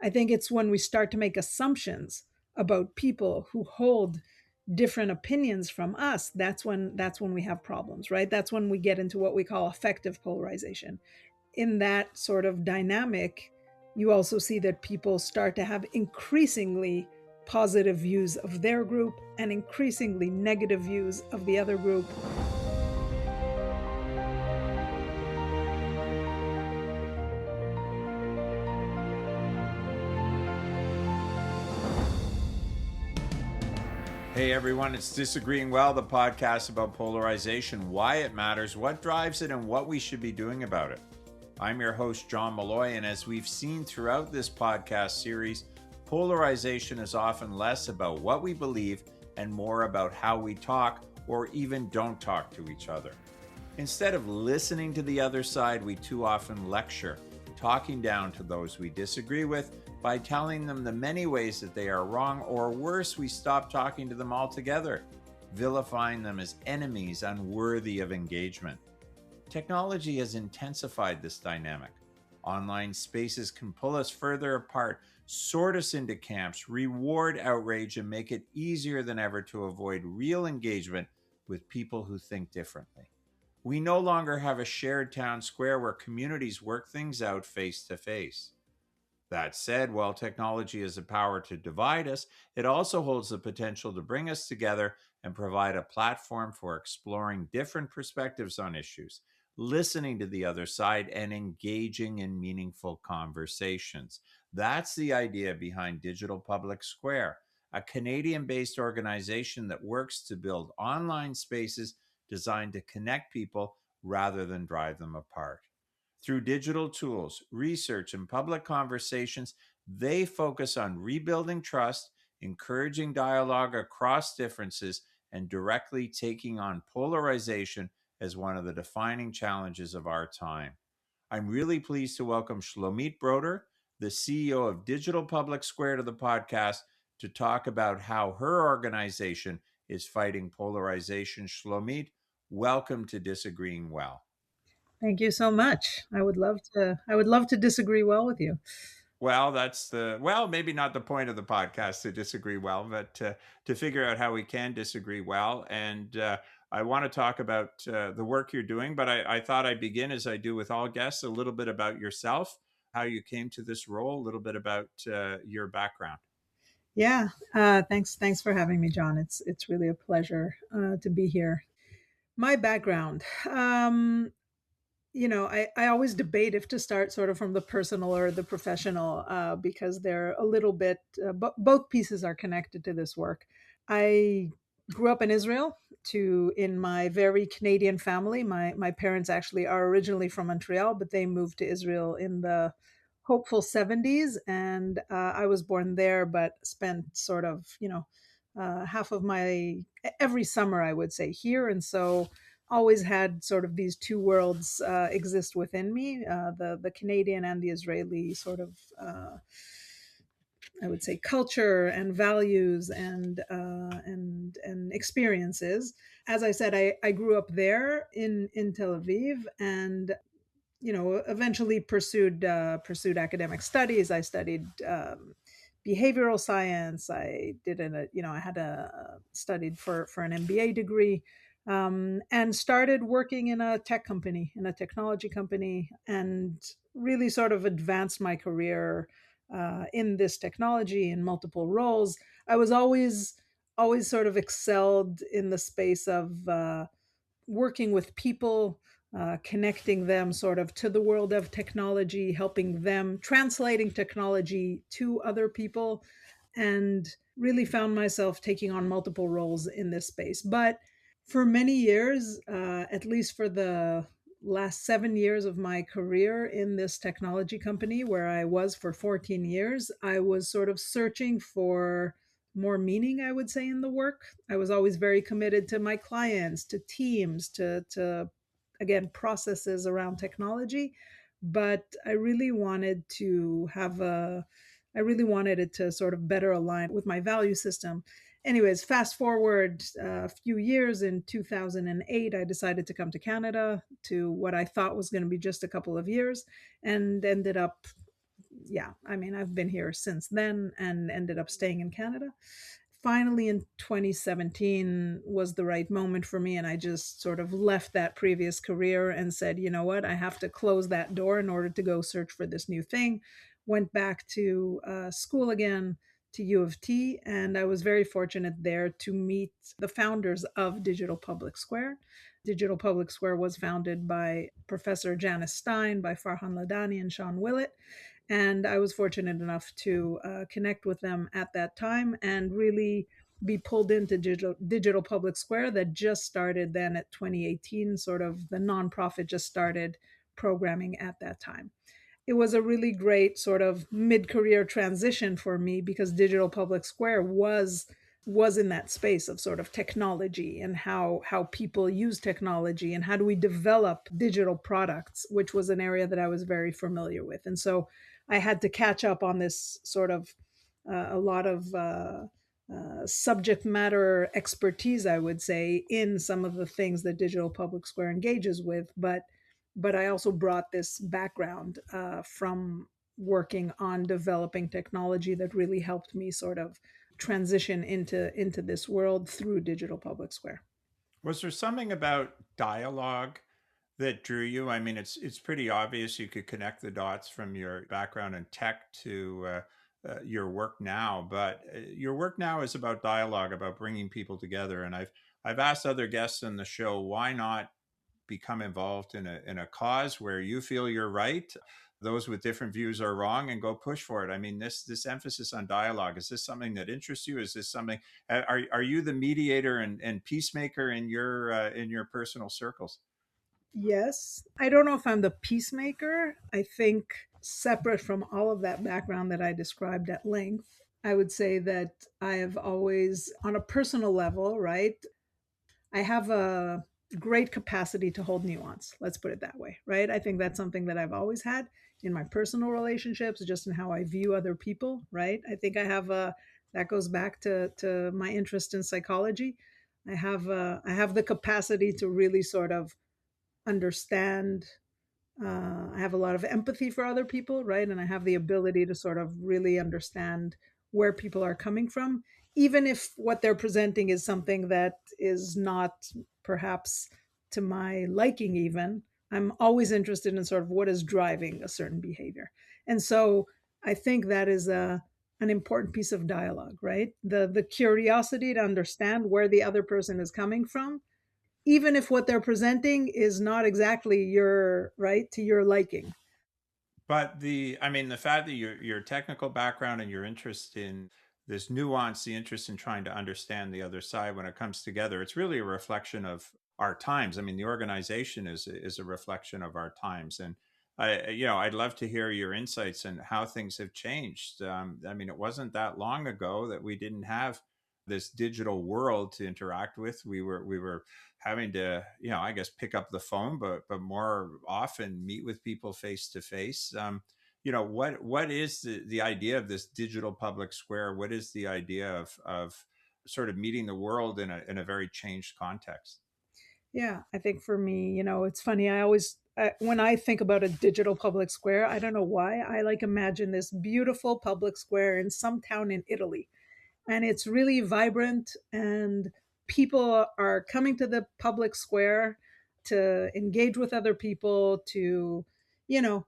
I think it's when we start to make assumptions about people who hold different opinions from us, that's when we have problems, right? That's when we get into what we call affective polarization. In that sort of dynamic, you also see that people start to have increasingly positive views of their group and increasingly negative views of the other group. Hey everyone, it's Disagreeing Well, the podcast about polarization, why it matters, what drives it, and what we should be doing about it. I'm your host, John Malloy, and as we've seen throughout this podcast series, polarization is often less about what we believe and more about how we talk or even don't talk to each other. Instead of listening to the other side, we too often lecture, talking down to those we disagree with by telling them the many ways that they are wrong, or worse, we stop talking to them altogether, vilifying them as enemies unworthy of engagement. Technology has intensified this dynamic. Online spaces can pull us further apart, sort us into camps, reward outrage, and make it easier than ever to avoid real engagement with people who think differently. We no longer have a shared town square where communities work things out face to face. That said, while technology has the power to divide us, it also holds the potential to bring us together and provide a platform for exploring different perspectives on issues, listening to the other side, and engaging in meaningful conversations. That's the idea behind Digital Public Square, a Canadian-based organization that works to build online spaces designed to connect people rather than drive them apart. Through digital tools, research, and public conversations, they focus on rebuilding trust, encouraging dialogue across differences, and directly taking on polarization as one of the defining challenges of our time. I'm really pleased to welcome Shlomit Broder, the CEO of Digital Public Square, to the podcast to talk about how her organization is fighting polarization. Shlomit, welcome to Disagreeing Well. Thank you so much. I would love to disagree well with you. Well, maybe not the point of the podcast to disagree well, but to figure out how we can disagree well. And I want to talk about the work you're doing, but I thought I'd begin, as I do with all guests, a little bit about yourself, how you came to this role, a little bit about your background. Yeah, thanks for having me, John. It's really a pleasure to be here. My background. I always debate if to start sort of from the personal or the professional because they're a little bit, both pieces are connected to this work. I grew up in Israel in my very Canadian family. My parents actually are originally from Montreal, but they moved to Israel in the hopeful 70s. And I was born there, but spent sort of, half of my every summer, I would say, here. And so always had sort of these two worlds exist within me, the Canadian and the Israeli sort of I would say culture and values and experiences. As I said, I grew up there in Tel Aviv, and eventually pursued academic studies. I studied behavioral science. I had a studied for an MBA degree, and started working in a tech company, in a technology company, and really sort of advanced my career in this technology in multiple roles. I was always sort of excelled in the space of working with people, connecting them sort of to the world of technology, helping them translating technology to other people, and really found myself taking on multiple roles in this space. But for many years, at least for the last 7 years of my career in this technology company, where I was for 14 years, I was sort of searching for more meaning, I would say, in the work. I was always very committed to my clients, to teams, to again, processes around technology. But I really wanted it to sort of better align with my value system. Anyways, fast forward a few years, in 2008, I decided to come to Canada to what I thought was going to be just a couple of years, and ended up yeah, I mean, I've been here since then and ended up staying in Canada. Finally, in 2017 was the right moment for me. And I just sort of left that previous career and said, you know what, I have to close that door in order to go search for this new thing. Went back to school again, to U of T. And I was very fortunate there to meet the founders of Digital Public Square. Digital Public Square was founded by Professor Janice Stein, by Farhan Ladani and Sean Willett. And I was fortunate enough to connect with them at that time and really be pulled into Digital Public Square that just started then at 2018, sort of the nonprofit just started programming at that time. It was a really great sort of mid-career transition for me because Digital Public Square was in that space of sort of technology and how people use technology and how do we develop digital products, which was an area that I was very familiar with. And so I had to catch up on this sort of a lot of subject matter expertise, I would say, in some of the things that Digital Public Square engages with. But I also brought this background from working on developing technology that really helped me sort of transition into this world through Digital Public Square. Was there something about dialogue that drew you? I mean, it's pretty obvious you could connect the dots from your background in tech to your work now, but your work now is about dialogue, about bringing people together. And I've asked other guests in the show, why not become involved in a cause where you feel you're right, those with different views are wrong, and go push for it. I mean, this emphasis on dialogue, is this something that interests you? Is this something, are you the mediator and peacemaker in your personal circles? Yes. I don't know if I'm the peacemaker. I think separate from all of that background that I described at length, I would say that I have always, on a personal level, right, I have a great capacity to hold nuance. Let's put it that way, right? I think that's something that I've always had in my personal relationships, just in how I view other people, right? I think I have a, that goes back to my interest in psychology. I have the capacity to really sort of understand. I have a lot of empathy for other people, right? And I have the ability to sort of really understand where people are coming from, even if what they're presenting is something that is not perhaps to my liking, even. I'm always interested in sort of what is driving a certain behavior. And so I think that is an important piece of dialogue, right? The curiosity to understand where the other person is coming from, even if what they're presenting is not exactly your right to your liking. But I mean, the fact that your technical background and your interest in this nuance, the interest in trying to understand the other side when it comes together, it's really a reflection of our times. I mean, the organization is a reflection of our times, and I'd love to hear your insights and how things have changed. I mean, it wasn't that long ago that we didn't have this digital world to interact with. We were having to, I guess, pick up the phone, but more often meet with people face to face. What is the idea of this digital public square? What is the idea of sort of meeting the world in a very changed context? Yeah, I think for me, it's funny. When I think about a digital public square, I don't know why, I like imagine this beautiful public square in some town in Italy, and it's really vibrant, and people are coming to the public square to engage with other people, to you know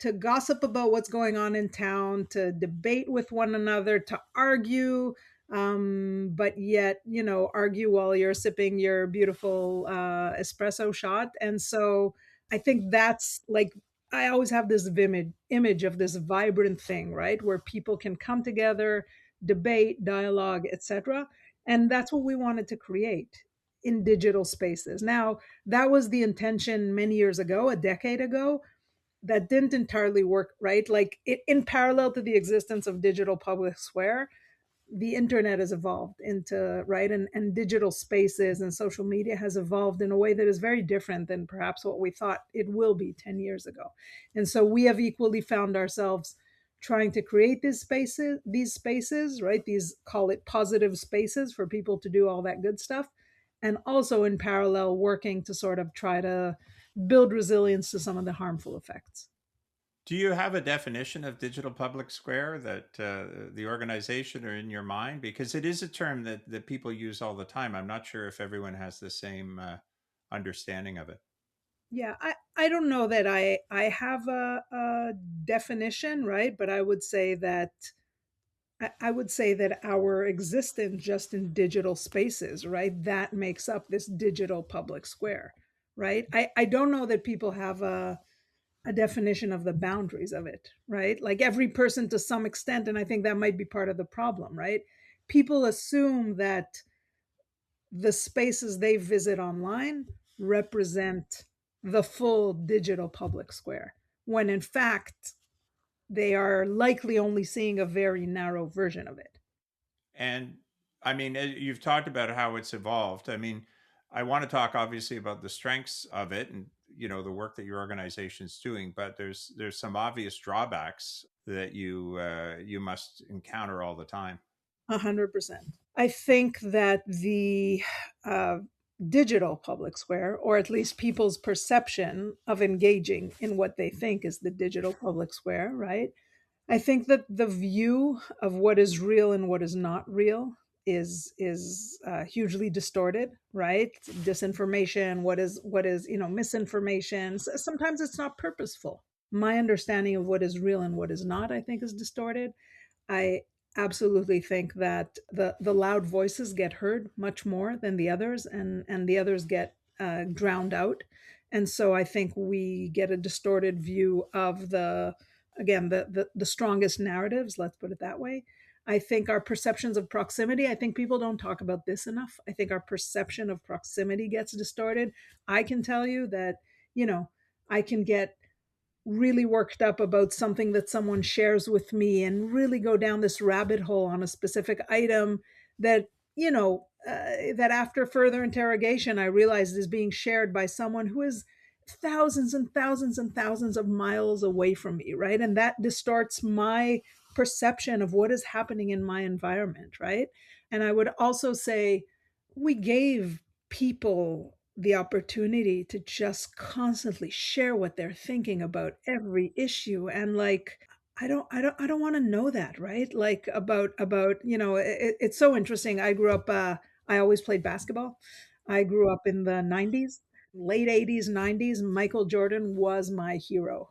to gossip about what's going on in town, to debate with one another, to argue, but yet argue while you're sipping your beautiful espresso shot. And so I think that's like, I always have this image of this vibrant thing, right, where people can come together, debate, dialogue, etc. And that's what we wanted to create in digital spaces. Now, that was the intention many years ago, a decade ago. That didn't entirely work, right? Like in parallel to the existence of digital public square, the internet has evolved into, right, and digital spaces and social media has evolved in a way that is very different than perhaps what we thought it will be 10 years ago. And so we have equally found ourselves trying to create these spaces, right, these, call it, positive spaces for people to do all that good stuff, and also in parallel working to sort of try to build resilience to some of the harmful effects. Do you have a definition of digital public square that the organization or in your mind? Because it is a term that people use all the time. I'm not sure if everyone has the same understanding of it. Yeah, I don't know that I have a definition, right? But I would say that our existence just in digital spaces, right? That makes up this digital public square, right? I don't know that people have a definition of the boundaries of it, right? Like every person to some extent, and I think that might be part of the problem, right? People assume that the spaces they visit online represent the full digital public square, when in fact, they are likely only seeing a very narrow version of it. And I mean, you've talked about how it's evolved. I mean, I want to talk obviously about the strengths of it and the work that your organization's doing, but there's some obvious drawbacks that you must encounter all the time. 100%. I think that the uh, digital public square, or at least people's perception of engaging in what they think is the digital public square, right? I think that the view of what is real and what is not real is hugely distorted, right? Disinformation, what is misinformation. Sometimes it's not purposeful. My understanding of what is real and what is not, I think, is distorted. I absolutely think that the loud voices get heard much more than the others, and the others get drowned out. And so I think we get a distorted view of the strongest narratives. Let's put it that way. I think our perceptions of proximity. I think people don't talk about this enough. I think our perception of proximity gets distorted. I can tell you that you know I can get really worked up about something that someone shares with me and really go down this rabbit hole on a specific item that that after further interrogation I realized is being shared by someone who is thousands and thousands and thousands of miles away from me, right? And that distorts my perception of what is happening in my environment, right? And I would also say we gave people the opportunity to just constantly share what they're thinking about every issue, and like I don't want to know that, right? Like about it's so interesting. I always played basketball. I grew up in the 90s, late 80s, 90s. Michael Jordan was my hero,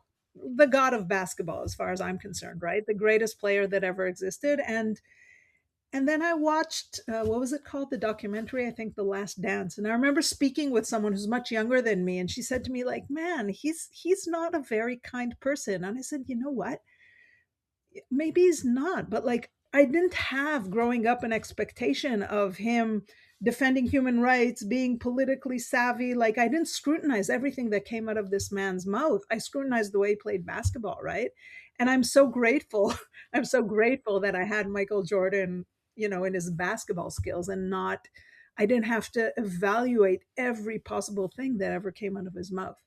the god of basketball as far as I'm concerned, right? The greatest player that ever existed. And then I watched, what was it called? The documentary, I think, The Last Dance. And I remember speaking with someone who's much younger than me, and she said to me, like, "Man, he's not a very kind person." And I said, "You know what? Maybe he's not, but like I didn't have growing up an expectation of him defending human rights, being politically savvy. Like I didn't scrutinize everything that came out of this man's mouth. I scrutinized the way he played basketball, right? And I'm so grateful. I'm so grateful that I had Michael Jordan, in his basketball skills, and not I didn't have to evaluate every possible thing that ever came out of his mouth.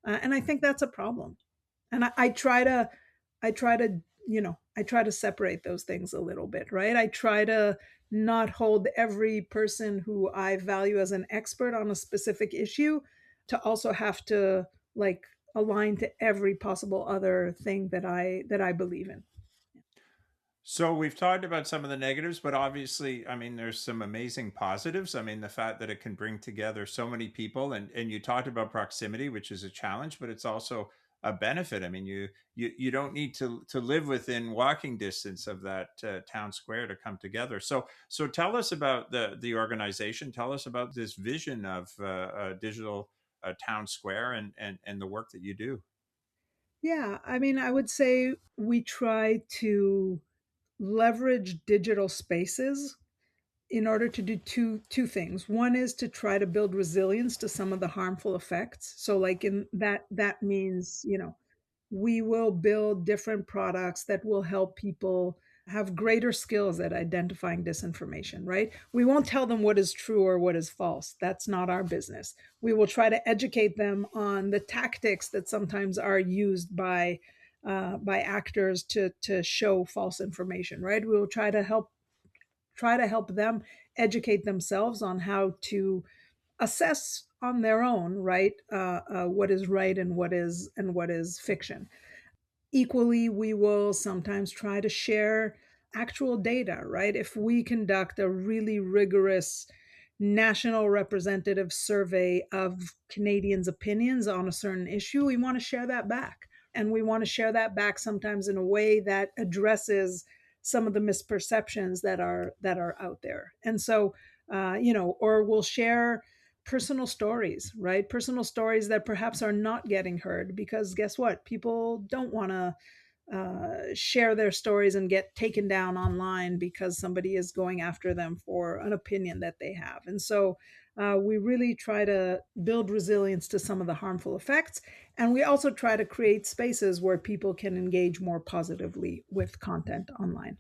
And I think that's a problem. And I try to separate those things a little bit, right? I try to not hold every person who I value as an expert on a specific issue to also have to like align to every possible other thing that I believe in. So we've talked about some of the negatives, but obviously, I mean, there's some amazing positives. I mean, the fact that it can bring together so many people, and you talked about proximity, which is a challenge, but it's also a benefit. I mean, you don't need to live within walking distance of that town square to come together. So tell us about the organization. Tell us about this vision of a digital town square and the work that you do. Yeah, I mean, I would say we try to leverage digital spaces in order to do two things. One is to try to build resilience to some of the harmful effects. So like in that means, we will build different products that will help people have greater skills at identifying disinformation, right? We won't tell them what is true or what is false. That's not our business. We will try to educate them on the tactics that sometimes are used by actors to show false information, right? We will try to help them educate themselves on how to assess on their own, right, what is right and what is fiction. Equally, we will sometimes try to share actual data, right? If we conduct a really rigorous national representative survey of Canadians' opinions on a certain issue, we want to share that back. And we want to share that back sometimes in a way that addresses some of the misperceptions that are out there. And so, or we'll share personal stories, right? Personal stories that perhaps are not getting heard because guess what? People don't want to share their stories and get taken down online because somebody is going after them for an opinion that they have. And so we really try to build resilience to some of the harmful effects. And we also try to create spaces where people can engage more positively with content online.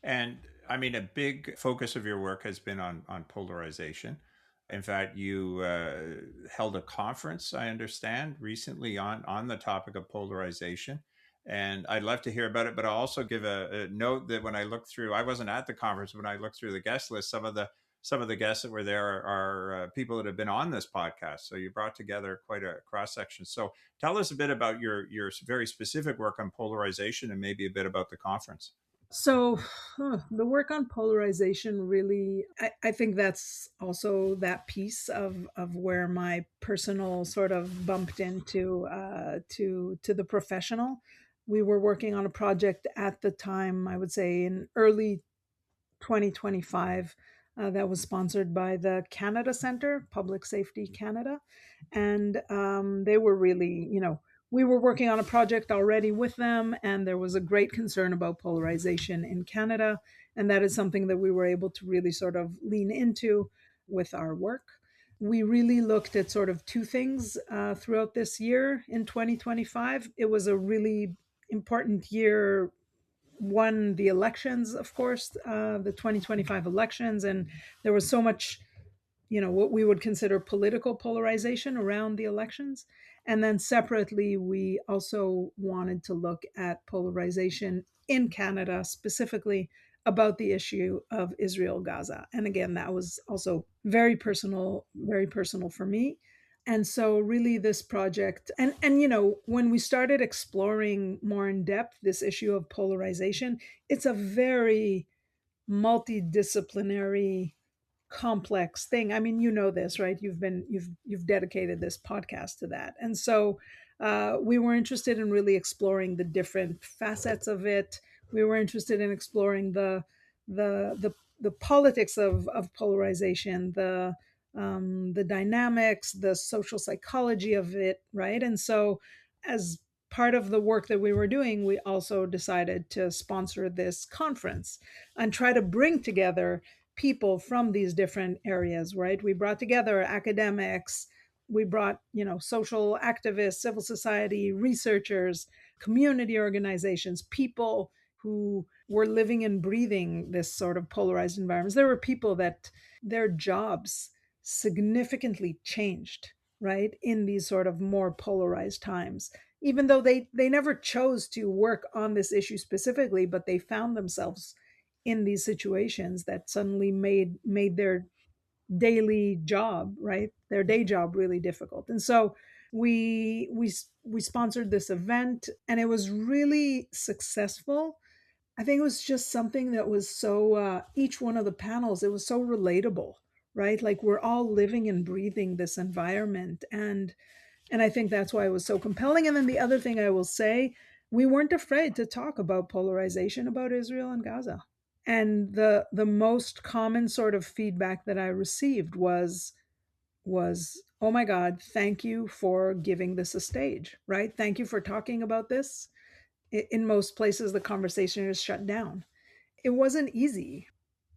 And I mean, a big focus of your work has been on polarization. In fact, you held a conference, I understand, recently on the topic of polarization. And I'd love to hear about it, but I'll also give a note that when I looked through, I wasn't at the conference. When I looked through the guest list, some of the guests that were there are people that have been on this podcast. So you brought together quite a cross section. So tell us a bit about your very specific work on polarization and maybe a bit about the conference. So the work on polarization really, I think that's also that piece of where my personal sort of bumped into to the professional. We were working on a project at the time, I would say in early 2025, that was sponsored by the Canada Center, Public Safety Canada. And they were really, we were working on a project already with them, and there was a great concern about polarization in Canada. And that is something that we were able to really sort of lean into with our work. We really looked at sort of two things throughout this year in 2025. It was a really important year, won the elections, of course, the 2025 elections, and there was so much, what we would consider political polarization around the elections. And then separately, we also wanted to look at polarization in Canada, specifically about the issue of Israel-Gaza. And again, that was also very personal for me. And so really this project, and when we started exploring more in depth this issue of polarization, it's a very multidisciplinary complex thing. I mean, you know this, right? You've dedicated this podcast to that. And so we were interested in really exploring the different facets of it. We were interested in exploring the politics of polarization, the dynamics, the social psychology of it, right? And so as part of the work that we were doing, we also decided to sponsor this conference and try to bring together people from these different areas, right? We brought together academics, we brought, social activists, civil society, researchers, community organizations, people who were living and breathing this sort of polarized environments. There were people that their jobs significantly changed, right, in these sort of more polarized times, even though they never chose to work on this issue specifically, but they found themselves in these situations that suddenly made their daily job, right, their day job, really difficult. And so we sponsored this event, and it was really successful. I think it was just something that was so each one of the panels, it was so relatable, right? Like we're all living and breathing this environment, and I think that's why it was so compelling. And then the other thing I will say, we weren't afraid to talk about polarization, about Israel and Gaza. And the most common sort of feedback that I received was, oh my God, thank you for giving this a stage, right? Thank you for talking about this. In most places, the conversation is shut down. It wasn't easy.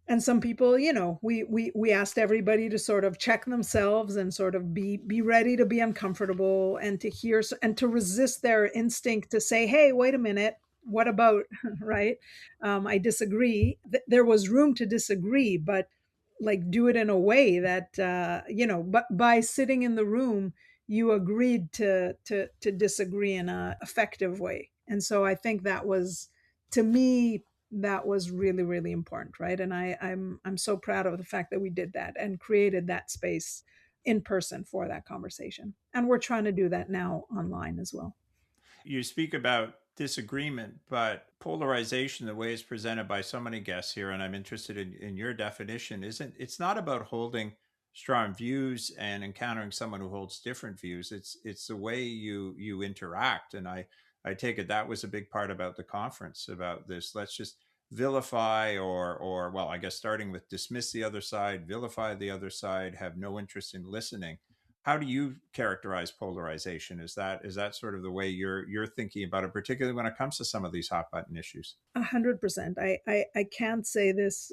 And some people, we asked everybody to sort of check themselves and sort of be ready to be uncomfortable and to hear and to resist their instinct to say, hey, wait a minute, what about right? I disagree. There was room to disagree, but like do it in a way that but by sitting in the room, you agreed to disagree in a effective way. And so I think that was, to me, that was really really important, right? And I'm so proud of the fact that we did that and created that space in person for that conversation, and we're trying to do that now online as well. You speak about disagreement, but polarization, the way it's presented by so many guests here, and I'm interested in your definition, isn't it's not about holding strong views and encountering someone who holds different views. It's the way you interact. And I take it that was a big part about the conference, about this. Let's just vilify or well, I guess starting with dismiss the other side, vilify the other side, have no interest in listening. How do you characterize polarization? Is that sort of the way you're thinking about it, particularly when it comes to some of these hot button issues? 100%. I can't say this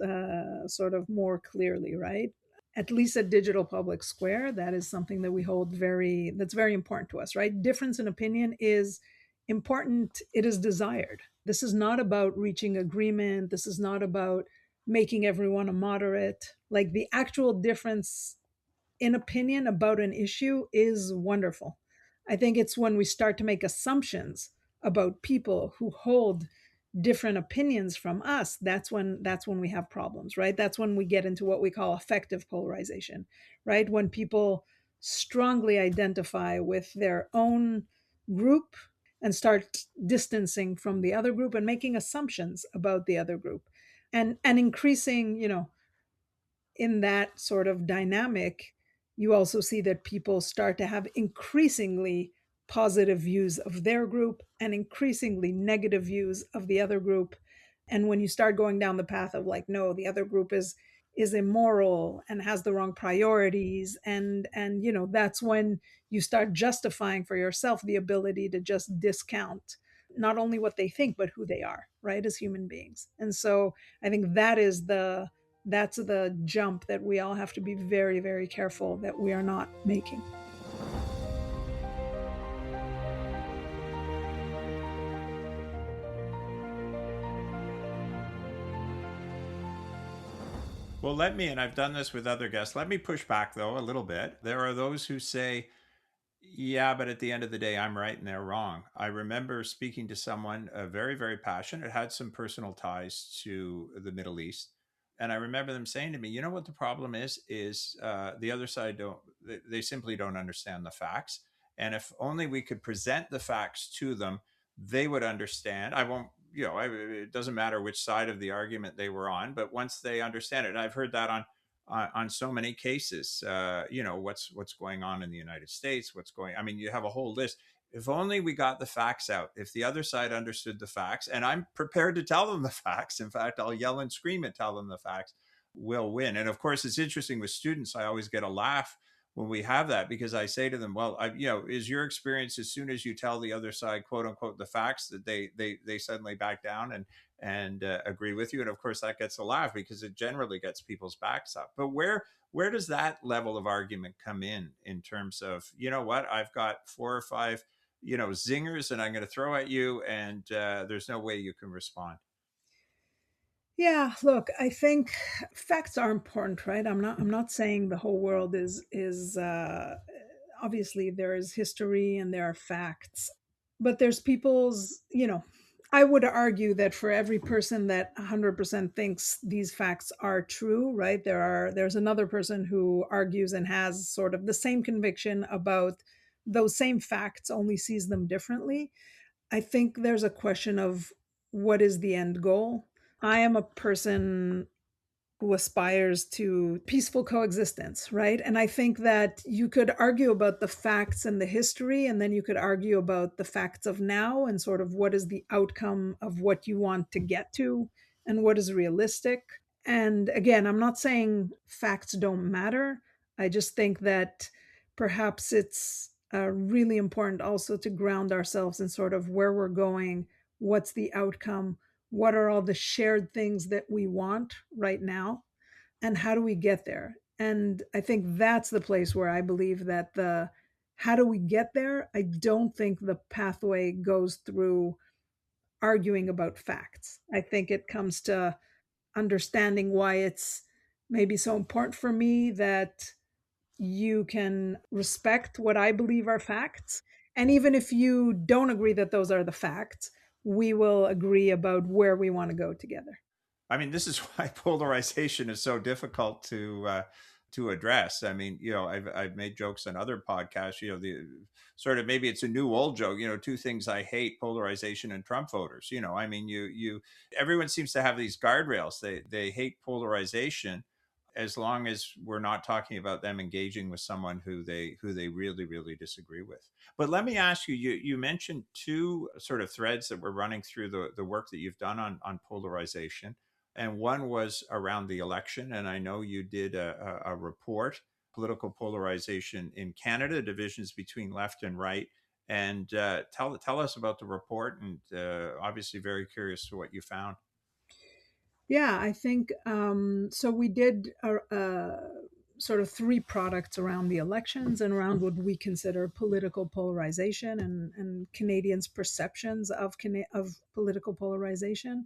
sort of more clearly, right? At least at Digital Public Square, that is something that we hold that's very important to us, right? Difference in opinion is important. It is desired. This is not about reaching agreement. This is not about making everyone a moderate. Like the actual difference in opinion about an issue is wonderful. I think it's when we start to make assumptions about people who hold different opinions from us, that's when we have problems, right? That's when we get into what we call affective polarization, right? When people strongly identify with their own group and start distancing from the other group and making assumptions about the other group, and increasing, in that sort of dynamic, you also see that people start to have increasingly positive views of their group and increasingly negative views of the other group. And when you start going down the path of like, no, the other group is immoral and has the wrong priorities, and that's when you start justifying for yourself the ability to just discount not only what they think but who they are, right, as human beings. And so I think that's the jump that we all have to be very, very careful that we are not making. Well, and I've done this with other guests, let me push back though a little bit. There are those who say, yeah, but at the end of the day, I'm right and they're wrong. I remember speaking to someone very, very passionate, had some personal ties to the Middle East. And I remember them saying to me, you know what the problem is the other side they simply don't understand the facts. And if only we could present the facts to them, they would understand. I won't, it doesn't matter which side of the argument they were on, but once they understand it, and I've heard that on so many cases. What's going on in the United States, what's going. I mean, you have a whole list. If only we got the facts out. If the other side understood the facts, and I'm prepared to tell them the facts. In fact, I'll yell and scream and tell them the facts. We'll win. And of course, it's interesting with students. I always get a laugh when we have that because I say to them, "Well, is your experience as soon as you tell the other side, quote unquote, the facts, that they suddenly back down and agree with you?" And of course that gets a laugh because it generally gets people's backs up. But where does that level of argument come in terms of, you know what, I've got four or five zingers and I'm going to throw at you, and there's no way you can respond? Yeah, look, I think facts are important, right? I'm not saying the whole world is obviously there is history and there are facts, but there's I would argue that for every person that 100% thinks these facts are true, right? There's another person who argues and has sort of the same conviction about those same facts, only sees them differently. I think there's a question of what is the end goal. I am a person who aspires to peaceful coexistence, right? And I think that you could argue about the facts and the history, and then you could argue about the facts of now and sort of what is the outcome of what you want to get to and what is realistic. And again, I'm not saying facts don't matter. I just think that perhaps it's really important also to ground ourselves in sort of where we're going, what's the outcome, what are all the shared things that we want right now, and how do we get there. And I think that's the place where I believe that the how do we get there, I don't think the pathway goes through arguing about facts. I think it comes to understanding why it's maybe so important for me that you can respect what I believe are facts. And even if you don't agree that those are the facts, we will agree about where we want to go together. I mean, this is why polarization is so difficult to address. I mean, I've made jokes on other podcasts, the sort of, maybe it's a new old joke, two things I hate: polarization and Trump voters. I mean, everyone seems to have these guardrails. They hate polarization as long as we're not talking about them engaging with someone who they really really disagree with. But let me ask you, you mentioned two sort of threads that were running through the work that you've done on polarization, and one was around the election. And I know you did a report, political polarization in Canada, divisions between left and right. And tell us about the report, and obviously very curious to what you found. Yeah, I think so. We did sort of three products around the elections and around what we consider political polarization and Canadians' perceptions of political polarization.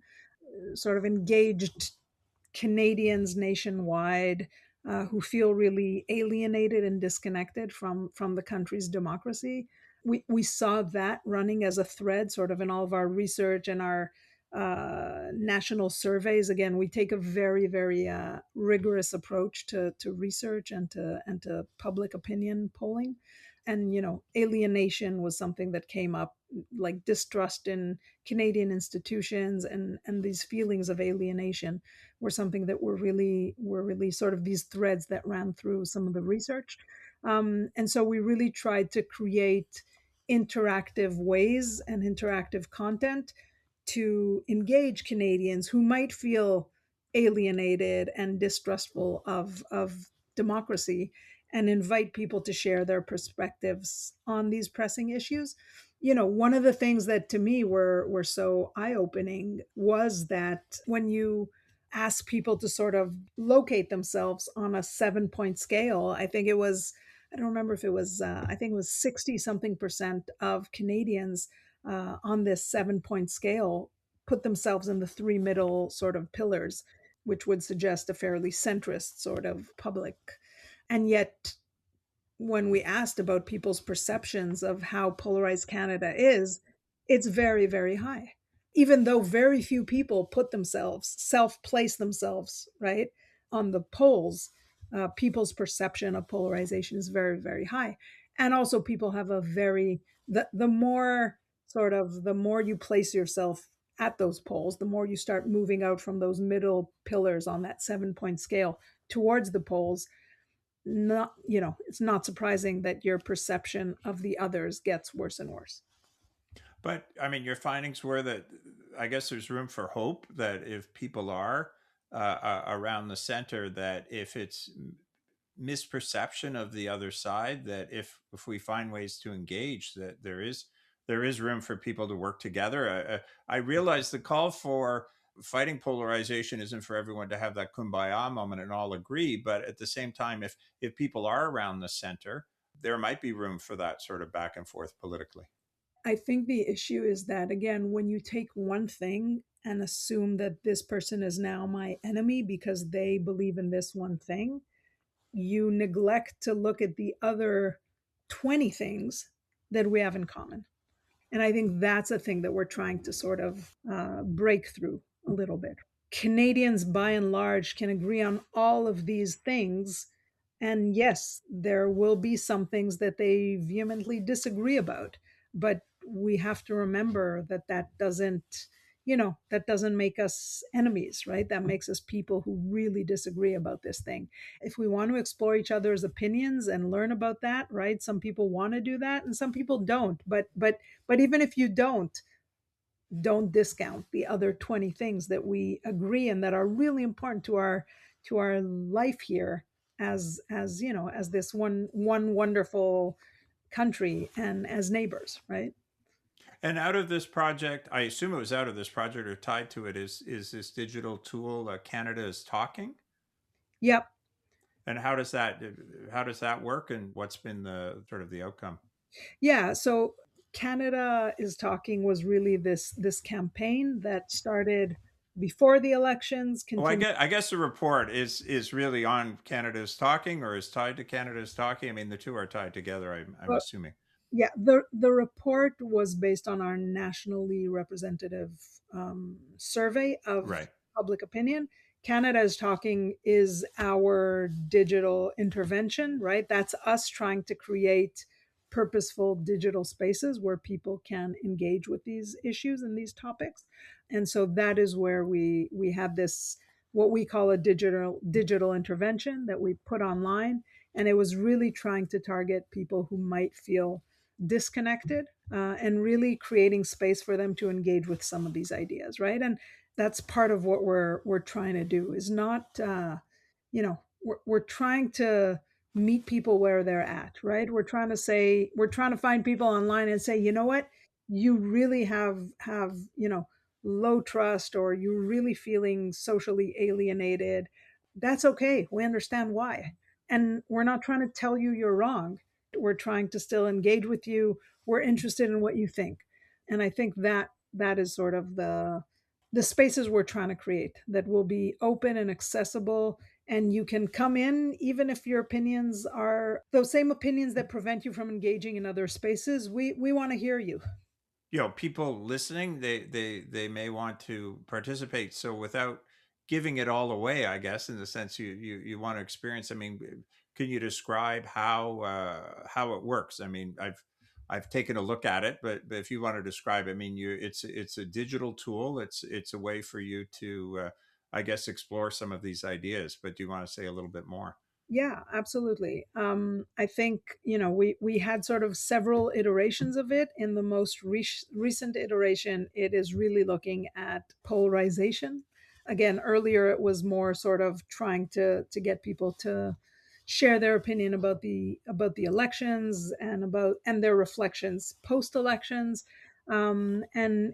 Sort of engaged Canadians nationwide who feel really alienated and disconnected from the country's democracy. We saw that running as a thread, sort of in all of our research and our national surveys. Again, we take a very very rigorous approach to research and to public opinion polling. And alienation was something that came up, like distrust in Canadian institutions, and these feelings of alienation were something that were really sort of these threads that ran through some of the research. And so we really tried to create interactive ways and interactive content to engage Canadians who might feel alienated and distrustful of democracy, and invite people to share their perspectives on these pressing issues. One of the things that to me were so eye-opening was that when you ask people to sort of locate themselves on a 7-point scale, I don't remember if it was, I think it was 60 something percent of Canadians on this 7-point scale put themselves in the three middle sort of pillars, which would suggest a fairly centrist sort of public. And yet, when we asked about people's perceptions of how polarized Canada is, it's very, very high. Even though very few people put themselves, self place themselves, right, on the polls, people's perception of polarization is very, very high. And also, people have the more the more you place yourself at those polls, the more you start moving out from those middle pillars on that 7-point scale towards the polls. Not, it's not surprising that your perception of the others gets worse and worse. But I mean, your findings were that, I guess there's room for hope that if people are around the center, that if it's misperception of the other side, that if we find ways to engage, that there is room for people to work together. I realize the call for fighting polarization isn't for everyone to have that kumbaya moment and all agree, but at the same time, if people are around the center, there might be room for that sort of back and forth politically. I think the issue is that, again, when you take one thing and assume that this person is now my enemy because they believe in this one thing, you neglect to look at the other 20 things that we have in common. And I think that's a thing that we're trying to sort of break through a little bit. Canadians, by and large, can agree on all of these things. And yes, there will be some things that they vehemently disagree about. But we have to remember that that doesn't make us enemies, right? That makes us people who really disagree about this thing. If we want to explore each other's opinions and learn about that, right? Some people want to do that and some people don't. But even if you don't discount the other 20 things that we agree and that are really important to our life here as this one wonderful country and as neighbors, right? And out of this project, I assume it was out of this project or tied to it, is this digital tool, Canada is Talking? Yep. And how does that work, and what's been the sort of the outcome? Yeah, so Canada is Talking was really this campaign that started before the elections, Oh, I continued. guess I guess the report is really on Canada's Talking, or is tied to Canada's Talking. I mean, the two are tied together, I'm assuming. Yeah, the report was based on our nationally representative survey of Right. public opinion. Canada's talking is our digital intervention, right? That's us trying to create purposeful digital spaces where people can engage with these issues and these topics. And so that is where we have this, what we call a digital intervention that we put online. And it was really trying to target people who might feel disconnected, and really creating space for them to engage with some of these ideas, right? And that's part of what we're trying to do, is not we're trying to meet people where they're at, right? We're trying to find people online and say, you know what, you really have low trust, or you're really feeling socially alienated. That's okay, we understand why. And we're not trying to tell you you're wrong. We're trying to still engage with you. We're interested in what you think. And I think that is sort of the spaces we're trying to create, that will be open and accessible, and you can come in even if your opinions are those same opinions that prevent you from engaging in other spaces. We want to hear you. People listening, they may want to participate. So without giving it all away, I guess, in the sense you want to experience, I mean, can you describe how it works? I mean, I've taken a look at it, but if you want to describe, I mean, it's a digital tool. It's a way for you to I guess explore some of these ideas. But do you want to say a little bit more? Yeah, absolutely. I think, we had sort of several iterations of it. In the most recent iteration, it is really looking at polarization. Again, earlier it was more sort of trying to get people to share their opinion about the elections, and their reflections post elections. And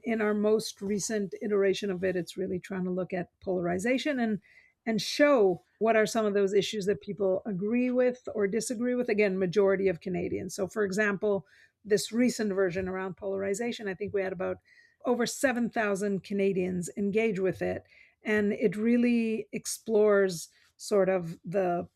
in our most recent iteration of it, it's really trying to look at polarization and show what are some of those issues that people agree with or disagree with. Again, majority of Canadians. So, for example, this recent version around polarization, I think we had about over 7,000 Canadians engage with it. And it really explores sort of the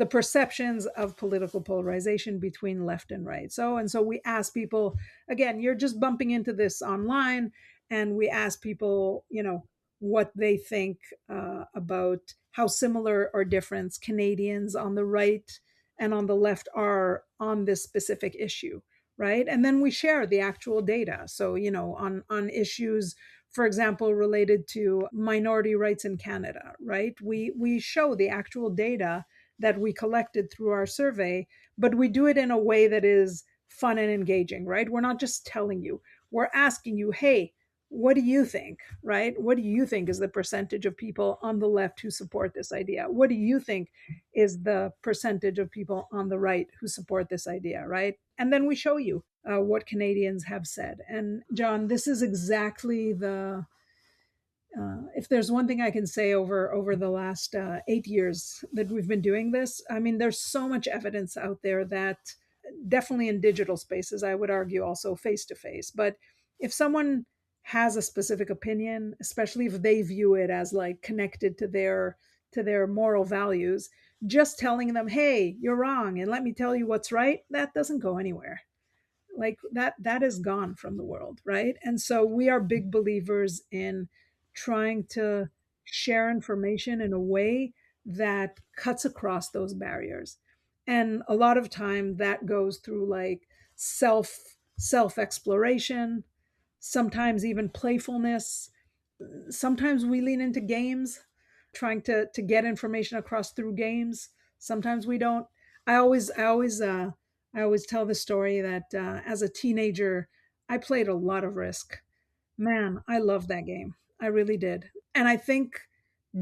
perceptions of political polarization between left and right. So we ask people, again, you're just bumping into this online, and we ask people, what they think about how similar or different Canadians on the right and on the left are on this specific issue, right? And then we share the actual data. So, on issues, for example, related to minority rights in Canada, right? We show the actual data that we collected through our survey, but we do it in a way that is fun and engaging, right? We're not just telling you, we're asking you, hey, what do you think, right? What do you think is the percentage of people on the left who support this idea? What do you think is the percentage of people on the right who support this idea, right? And then we show you what Canadians have said. And John, this is exactly if there's one thing I can say over the last 8 years that we've been doing this, I mean, there's so much evidence out there that definitely in digital spaces, I would argue also face to face. But if someone has a specific opinion, especially if they view it as like connected to their moral values, just telling them, hey, you're wrong, and let me tell you what's right, that doesn't go anywhere. Like that is gone from the world, right? And so we are big believers in trying to share information in a way that cuts across those barriers. And a lot of time that goes through like self exploration, sometimes even playfulness. Sometimes we lean into games, trying to get information across through games. Sometimes we don't. I always tell the story that as a teenager, I played a lot of Risk. Man, I loved that game. I really did. And I think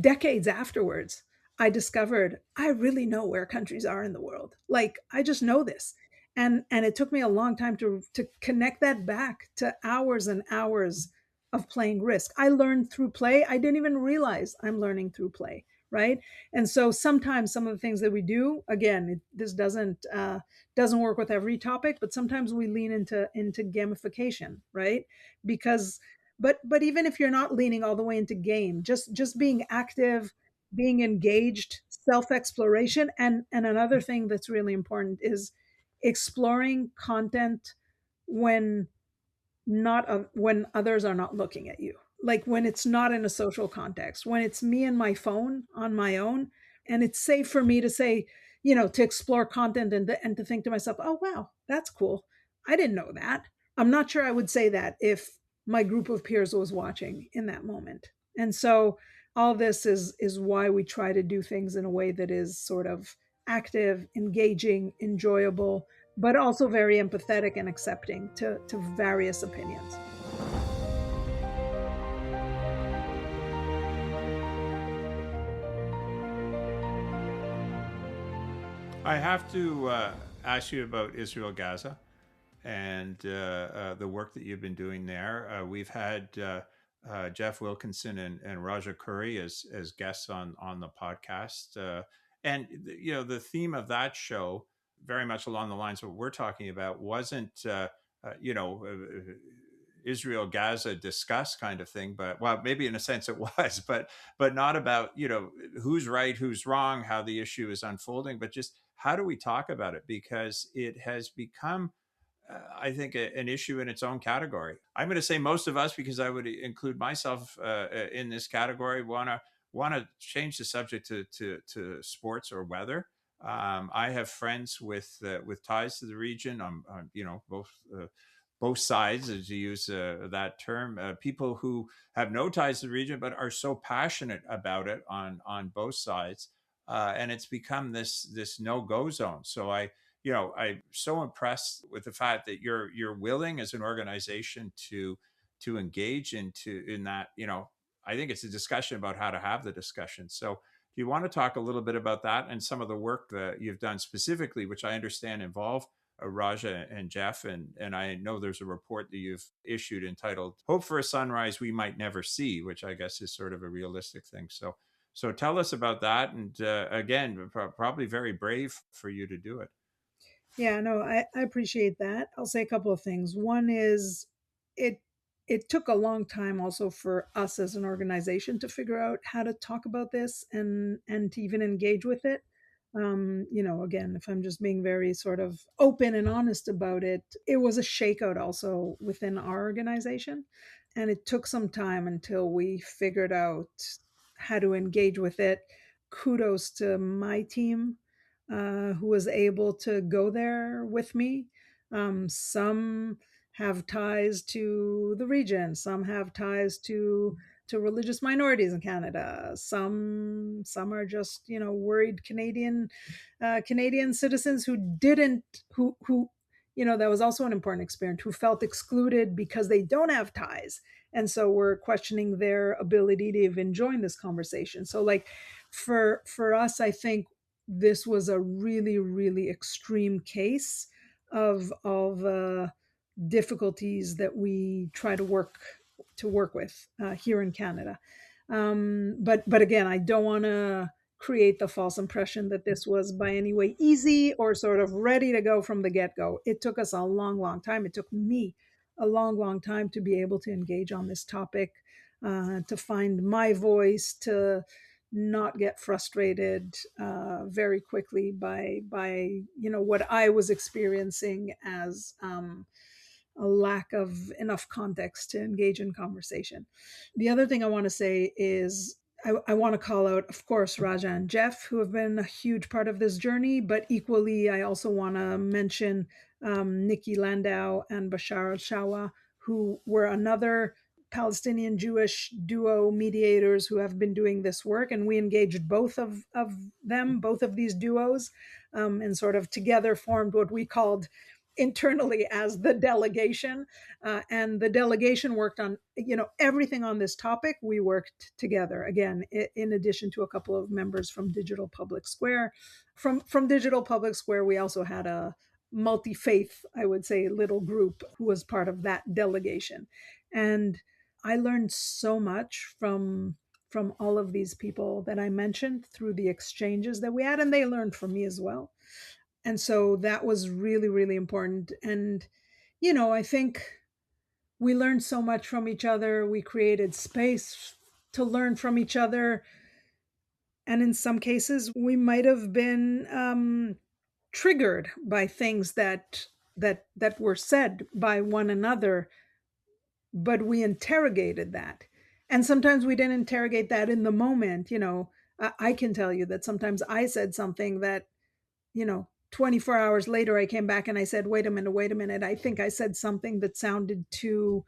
decades afterwards, I discovered I really know where countries are in the world. Like I just know this. And it took me a long time to connect that back to hours and hours of playing Risk. I learned through play. I didn't even realize I'm learning through play, right? And so sometimes some of the things that we do, again, this doesn't work with every topic, but sometimes we lean into gamification, right? Because but even if you're not leaning all the way into game, just being active, being engaged, self exploration. And another thing that's really important is exploring content when not when others are not looking at you. like when it's not in a social context, when it's me and my phone on my own, and it's safe for me to say, to explore content and to think to myself, oh, wow, that's cool. I didn't know that. I'm not sure I would say that if my group of peers was watching in that moment. And so all this is why we try to do things in a way that is sort of active, engaging, enjoyable, but also very empathetic and accepting to various opinions. I have to ask you about Israel-Gaza and the work that you've been doing there. We've had Jeff Wilkinson and Raja Curry as guests on the podcast, and the theme of that show, very much along the lines of what we're talking about, wasn't you know. Israel Gaza discuss kind of thing, but well, maybe in a sense it was, but not about who's right, who's wrong, how the issue is unfolding, but just how do we talk about it, because it has become I think an issue in its own category. I'm going to say most of us, because I would include myself in this category, want to change the subject to sports or weather. I have friends with ties to the region. Both sides, as you use that term, people who have no ties to the region but are so passionate about it on both sides, and it's become this no go zone. So I'm so impressed with the fact that you're willing as an organization to engage in that. I think it's a discussion about how to have the discussion. So do you want to talk a little bit about that and some of the work that you've done specifically, which I understand involve Raja and Jeff, and I know there's a report that you've issued entitled "Hope for a Sunrise We Might Never See," which I guess is sort of a realistic thing. So tell us about that, and again, probably very brave for you to do it. Yeah, no, I appreciate that. I'll say a couple of things. One is it it took a long time also for us as an organization to figure out how to talk about this and to even engage with it. Again, if I'm just being very sort of open and honest about it, it was a shakeout also within our organization. And it took some time until we figured out how to engage with it. Kudos to my team who was able to go there with me. Some have ties to the region. Some have ties to religious minorities in Canada. Some are just worried Canadian citizens who didn't who that was also an important experience, who felt excluded because they don't have ties, and so we're questioning their ability to even join this conversation. So like for us, I think this was a really, really extreme case of difficulties that we try to work with here in Canada. But again, I don't want to create the false impression that this was by any way easy or sort of ready to go from the get go. It took us a long, long time. It took me a long, long time to be able to engage on this topic, to find my voice, to not get frustrated very quickly by what I was experiencing as a lack of enough context to engage in conversation. The other thing I want to say is I want to call out, of course, Raja and Jeff, who have been a huge part of this journey, but equally, I also want to mention Nikki Landau and Bashar al Shawa, who were another Palestinian Jewish duo mediators who have been doing this work. And we engaged both of them, both of these duos, and sort of together formed what we called internally as the delegation. And the delegation worked on everything on this topic. We worked together again, in addition to a couple of members from Digital Public Square. From Digital Public Square, we also had a multi-faith, I would say, little group who was part of that delegation. And I learned so much from all of these people that I mentioned through the exchanges that we had, and they learned from me as well. And so that was really, really important. And I think we learned so much from each other. We created space to learn from each other, and in some cases we might have been triggered by things that were said by one another, but we interrogated that, And sometimes we didn't interrogate that in the moment. I can tell you that sometimes I said something that, 24 hours later, I came back and I said, wait a minute. I think I said something that sounded too,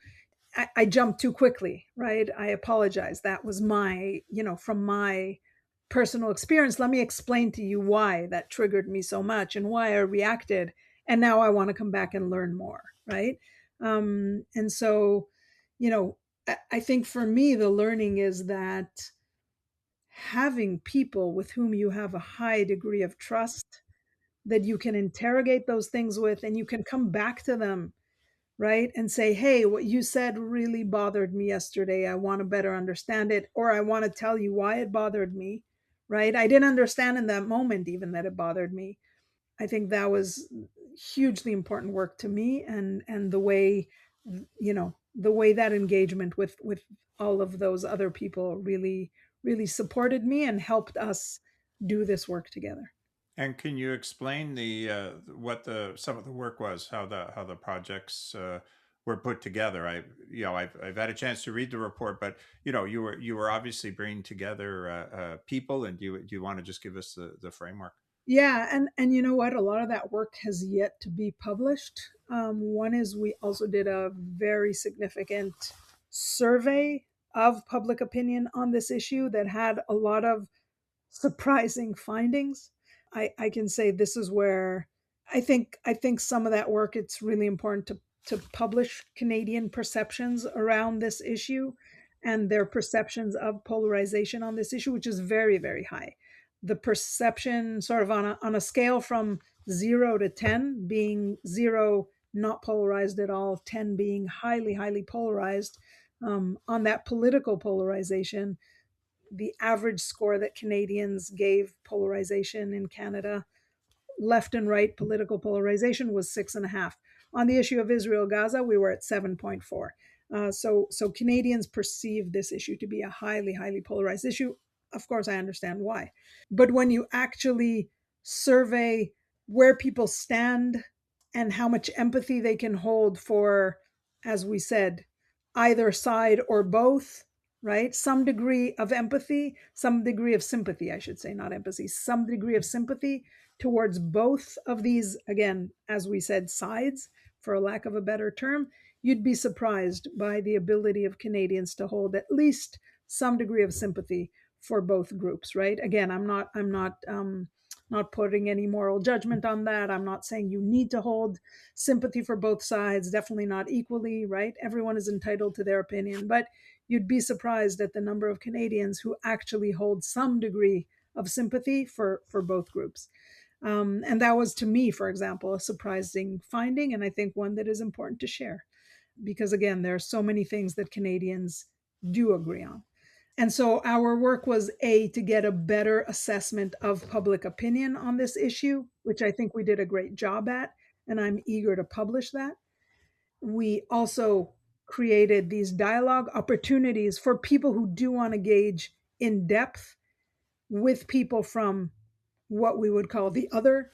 I jumped too quickly, right? I apologize. That was from my personal experience. Let me explain to you why that triggered me so much and why I reacted. And now I want to come back and learn more, right? And so, I think for me, the learning is that having people with whom you have a high degree of trust, that you can interrogate those things with, and you can come back to them, right? And say, hey, what you said really bothered me yesterday. I want to better understand it, or I want to tell you why it bothered me, right? I didn't understand in that moment even that it bothered me. I think that was hugely important work to me, and the way that engagement with all of those other people really supported me and helped us do this work together. And can you explain the what the some of the work was, how the projects were put together? I've had a chance to read the report, but you were obviously bringing together people, and do you want to just give us the framework? Yeah, and you know what? A lot of that work has yet to be published. One is we also did a very significant survey of public opinion on this issue that had a lot of surprising findings. I can say this is where I think some of that work, it's really important to publish Canadian perceptions around this issue and their perceptions of polarization on this issue, which is very, very high. The perception sort of on a scale from 0 to 10, being 0 not polarized at all, 10 being highly, highly polarized. On that political polarization, the average score that Canadians gave polarization in Canada, left and right political polarization, was 6.5. On the issue of Israel-Gaza, we were at 7.4. So Canadians perceive this issue to be a highly, highly polarized issue. Of course, I understand why. But when you actually survey where people stand and how much empathy they can hold for, as we said, either side or both, right? Some degree of empathy, some degree of sympathy, I should say, not empathy, some degree of sympathy towards both of these, again, as we said, sides, for a lack of a better term, you'd be surprised by the ability of Canadians to hold at least some degree of sympathy for both groups, right? Again, I'm not putting any moral judgment on that. I'm not saying you need to hold sympathy for both sides, definitely not equally, right? Everyone is entitled to their opinion, but you'd be surprised at the number of Canadians who actually hold some degree of sympathy for both groups. And that was, to me, for example, a surprising finding, and I think one that is important to share, because again, there are so many things that Canadians do agree on. And so our work was, to get a better assessment of public opinion on this issue, which I think we did a great job at, and I'm eager to publish that. We also created these dialogue opportunities for people who do want to engage in depth with people from what we would call the other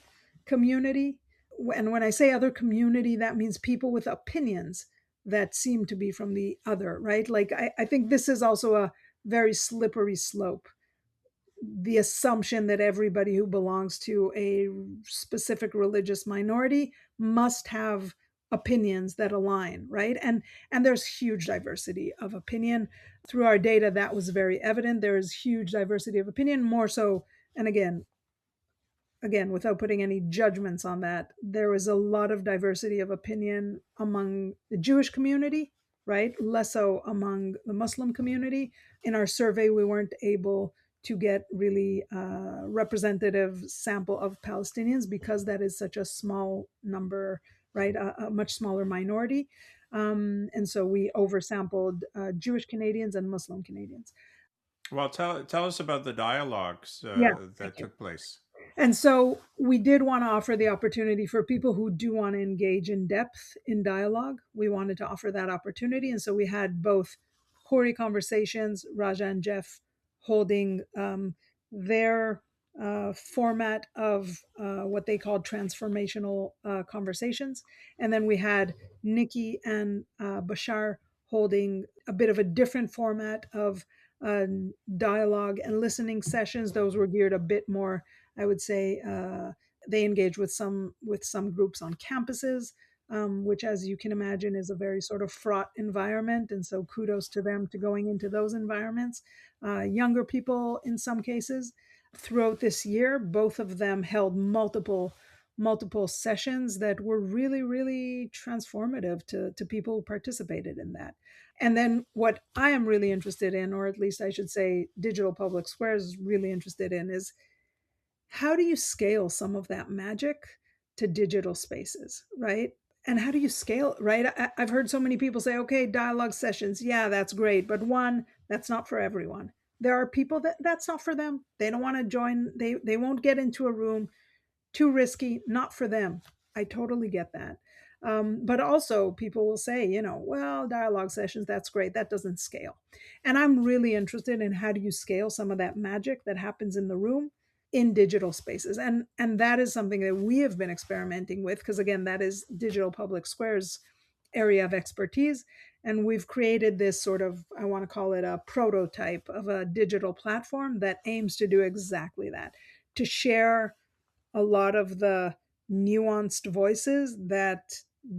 community. And when I say other community, that means people with opinions that seem to be from the other, right? Like, I think this is also a very slippery slope. The assumption that everybody who belongs to a specific religious minority must have opinions that align, right? And there's huge diversity of opinion. Through our data, that was very evident. There is huge diversity of opinion, more so. And again, without putting any judgments on that, there was a lot of diversity of opinion among the Jewish community, right? Less so among the Muslim community. In our survey, we weren't able to get really representative sample of Palestinians because that is such a small number, right? A much smaller minority. And so we oversampled Jewish Canadians and Muslim Canadians. Well, tell us about the dialogues Yeah, thank that you. took place. And so we did want to offer the opportunity for people who do want to engage in depth in dialogue. We wanted to offer that opportunity. And so we had both Hori conversations, Raja and Jeff holding their format of what they called transformational conversations. And then we had Nikki and Bashar holding a bit of a different format of uh, dialogue and listening sessions. Those were geared a bit more, I would say. They engage with some groups on campuses, which, as you can imagine, is a very sort of fraught environment. And so, kudos to them to going into those environments. Younger people, in some cases, throughout this year, both of them held multiple sessions that were really, really transformative to people who participated in that. And then what I am really interested in, or at least I should say Digital Public Square is really interested in, is how do you scale some of that magic to digital spaces, right? And how do you scale, right? I've heard so many people say, okay, dialogue sessions, yeah, that's great. But one, that's not for everyone. There are people that that's not for them. They don't want to join, they won't get into a room, too risky, not for them. I totally get that. But also, people will say, well, dialogue sessions, that's great. That doesn't scale. And I'm really interested in how do you scale some of that magic that happens in the room in digital spaces. And that is something that we have been experimenting with, because again, that is Digital Public Square's area of expertise. And we've created this sort of, I want to call it a prototype of a digital platform that aims to do exactly that, to share a lot of the nuanced voices that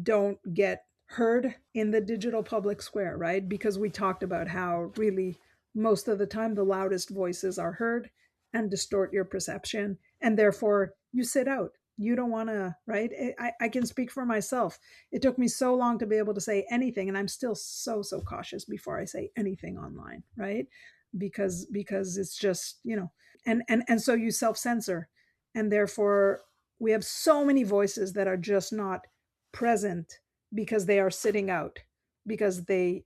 don't get heard in the digital public square, right? Because we talked about how really most of the time the loudest voices are heard and distort your perception. And therefore you sit out. You don't want to, right? I can speak for myself. It took me so long to be able to say anything. And I'm still so cautious before I say anything online, right? Because it's just, and so you self censor, and therefore we have so many voices that are just not present because they are sitting out, because they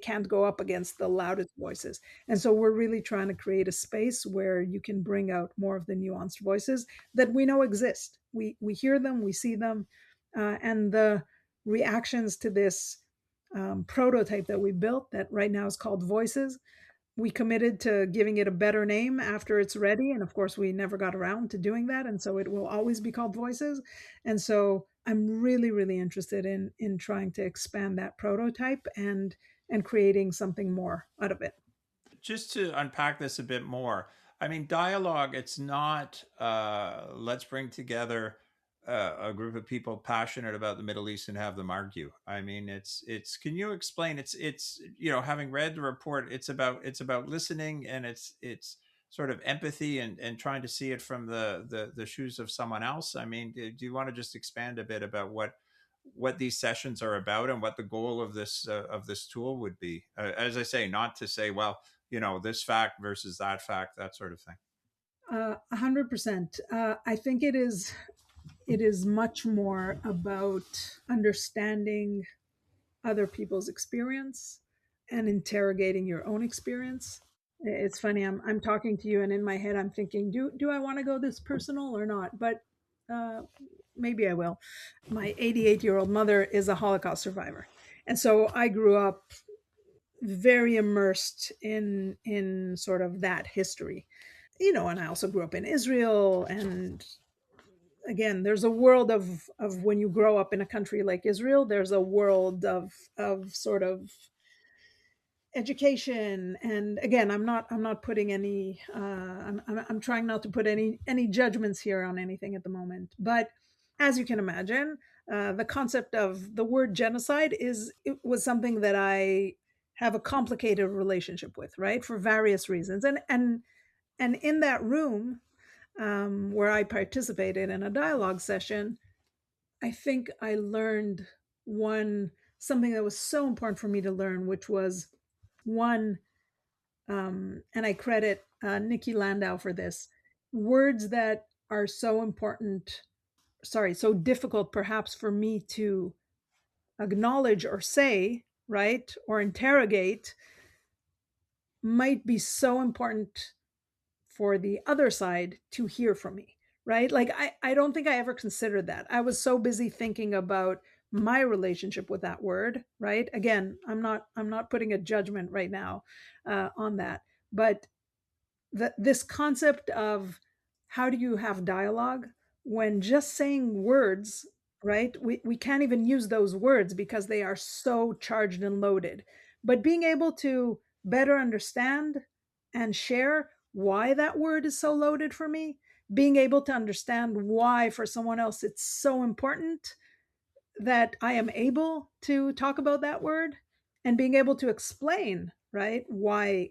can't go up against the loudest voices. And so we're really trying to create a space where you can bring out more of the nuanced voices that we know exist. We hear them, we see them, and the reactions to this prototype that we built that right now is called Voices. We committed to giving it a better name after it's ready, and of course we never got around to doing that, and so it will always be called Voices. And so I'm really interested in trying to expand that prototype and creating something more out of it. Just to unpack this a bit more, I mean, dialogue, it's not let's bring together a group of people passionate about the Middle East and have them argue. I mean, it's can you explain, it's having read the report, it's about listening, and it's sort of empathy and trying to see it from the shoes of someone else. I mean, do you want to just expand a bit about what these sessions are about and what the goal of this tool would be? As I say, not to say, well, this fact versus that fact, that sort of thing. 100%. I think it is much more about understanding other people's experience and interrogating your own experience. It's funny. I'm talking to you, and in my head, I'm thinking, do I want to go this personal or not? But uh, maybe I will. My 88-year-old mother is a Holocaust survivor, and so I grew up very immersed in sort of that history. And I also grew up in Israel, and again, there's a world of when you grow up in a country like Israel, there's a world of sort of education. And again, I'm not putting any I'm trying not to put any judgments here on anything at the moment. But as you can imagine, the concept of the word genocide it was something that I have a complicated relationship with, right, for various reasons. And in that room, where I participated in a dialogue session, I think I learned one something that was so important for me to learn, which was one, and I credit Nikki Landau for this, words that are so important, sorry, so difficult perhaps for me to acknowledge or say, right, or interrogate, might be so important for the other side to hear from me, right? Like I don't think I ever considered that. I was so busy thinking about my relationship with that word, right? Again, I'm not putting a judgment right now on that, but this concept of how do you have dialogue when just saying words right? We can't even use those words because they are so charged and loaded. But being able to better understand and share why that word is so loaded for me, being able to understand why for someone else it's so important that I am able to talk about that word, and being able to explain, right? Why,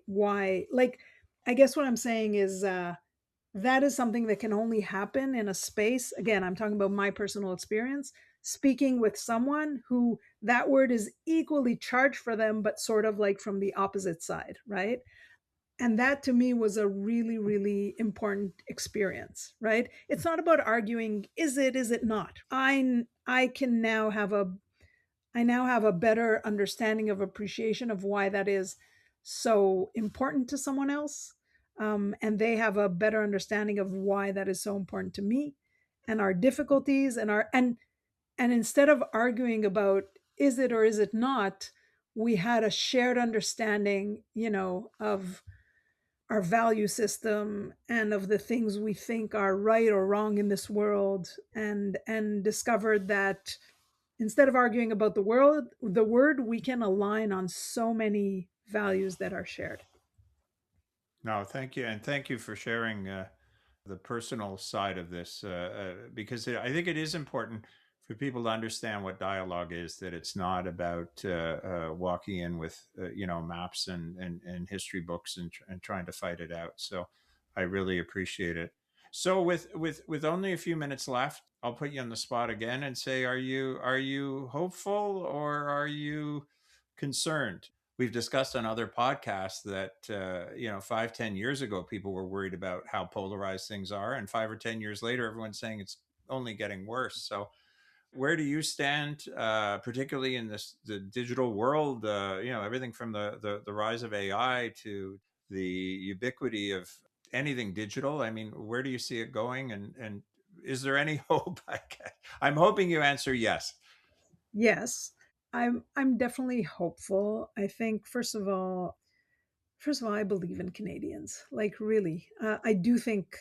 like, I guess what I'm saying is that is something that can only happen in a space. Again, I'm talking about my personal experience, speaking with someone who that word is equally charged for them, but sort of like from the opposite side, right? And that to me was a really, really important experience, right? It's not about arguing, is it not? I can now have a I now have a better understanding of appreciation of why that is so important to someone else. And they have a better understanding of why that is so important to me, and our difficulties and and instead of arguing about is it or is it not, we had a shared understanding, of our value system and of the things we think are right or wrong in this world, and discovered that instead of arguing about the word, we can align on so many values that are shared. No, thank you, and thank you for sharing the personal side of this, because I think it is important for people to understand what dialogue is. That it's not about walking in with maps and history books and trying to fight it out. So I really appreciate it. So with only a few minutes left, I'll put you on the spot again and say, are you hopeful or are you concerned? We've discussed on other podcasts that 5-10 years ago people were worried about how polarized things are, and 5 or 10 years later everyone's saying it's only getting worse. So where do you stand, particularly in the digital world? Everything from the rise of AI to the ubiquity of anything digital. I mean, where do you see it going, and is there any hope? I'm hoping you answer yes. Yes, I'm definitely hopeful. I think first of all, I believe in Canadians. Like, really, I do think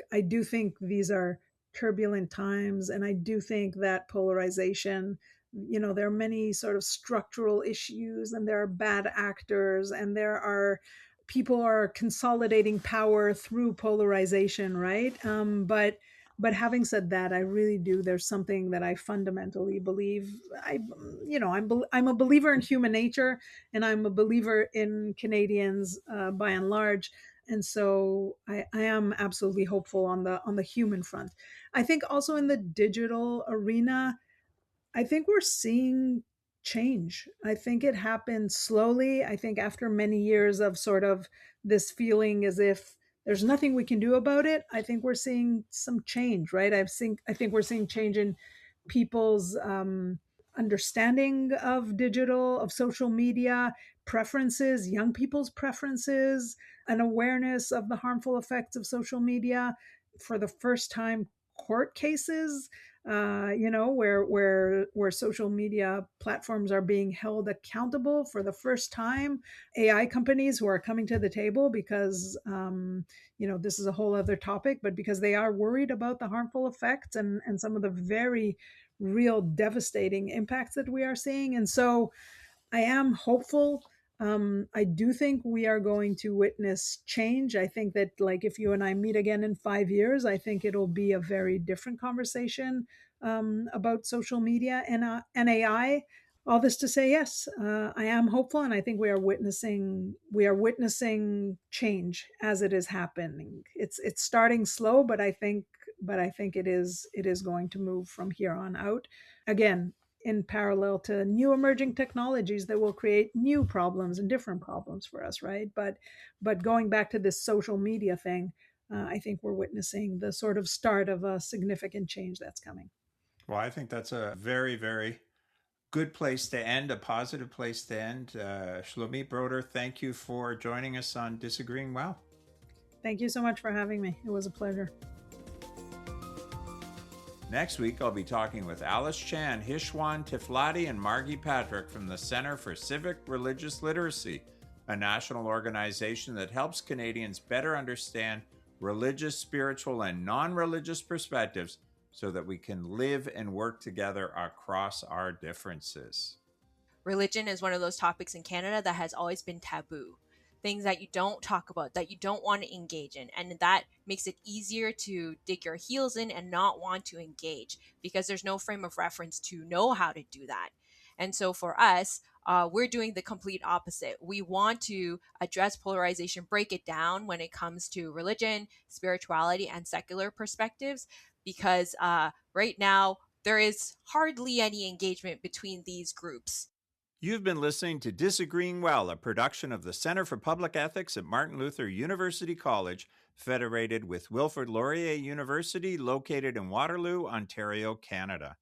these are turbulent times, and I do think that polarization. There are many sort of structural issues, and there are bad actors, and there are people are consolidating power through polarization, right? But having said that, I really do. There's something that I fundamentally believe. I'm a believer in human nature, and I'm a believer in Canadians by and large. And so I am absolutely hopeful on the human front. I think also in the digital arena, I think we're seeing change. I think it happened slowly. I think after many years of sort of this feeling as if there's nothing we can do about it, I think we're seeing some change, right? I think we're seeing change in people's understanding of digital, of social media, preferences, young people's preferences, an awareness of the harmful effects of social media. For the first time, court cases, where social media platforms are being held accountable for the first time. AI companies who are coming to the table because this is a whole other topic, but because they are worried about the harmful effects and some of the very real devastating impacts that we are seeing. And so I am hopeful. I do think we are going to witness change. I think that, like, if you and I meet again in 5 years, I think it'll be a very different conversation about social media and AI. All this to say, yes, I am hopeful, and I think we are witnessing change as it is happening. It's starting slow, but I think it is going to move from here on out. Again, in parallel to new emerging technologies that will create new problems and different problems for us, right? But going back to this social media thing, I think we're witnessing the sort of start of a significant change that's coming. Well, I think that's a very, very good place to end, a positive place to end. Shlomit Broder, thank you for joining us on Disagreeing Well. Thank you so much for having me. It was a pleasure. Next week, I'll be talking with Alice Chan, Hishwan Tiflati, and Margie Patrick from the Center for Civic Religious Literacy, a national organization that helps Canadians better understand religious, spiritual, and non-religious perspectives so that we can live and work together across our differences. Religion is one of those topics in Canada that has always been taboo. Things that you don't talk about, that you don't want to engage in. And that makes it easier to dig your heels in and not want to engage because there's no frame of reference to know how to do that. And so for us, we're doing the complete opposite. We want to address polarization, break it down when it comes to religion, spirituality, and secular perspectives, because right now there is hardly any engagement between these groups. You've been listening to Disagreeing Well, a production of the Center for Public Ethics at Martin Luther University College, federated with Wilfrid Laurier University, located in Waterloo, Ontario, Canada.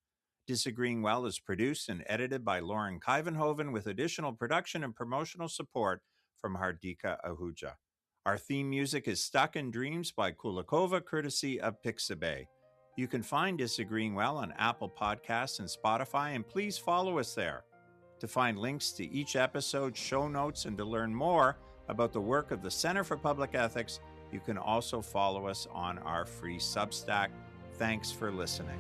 Disagreeing Well is produced and edited by Lauren Kivenhoven with additional production and promotional support from Hardika Ahuja. Our theme music is Stuck in Dreams by Kulikova, courtesy of Pixabay. You can find Disagreeing Well on Apple Podcasts and Spotify, and please follow us there. To find links to each episode, show notes, and to learn more about the work of the Center for Public Ethics, you can also follow us on our free Substack. Thanks for listening.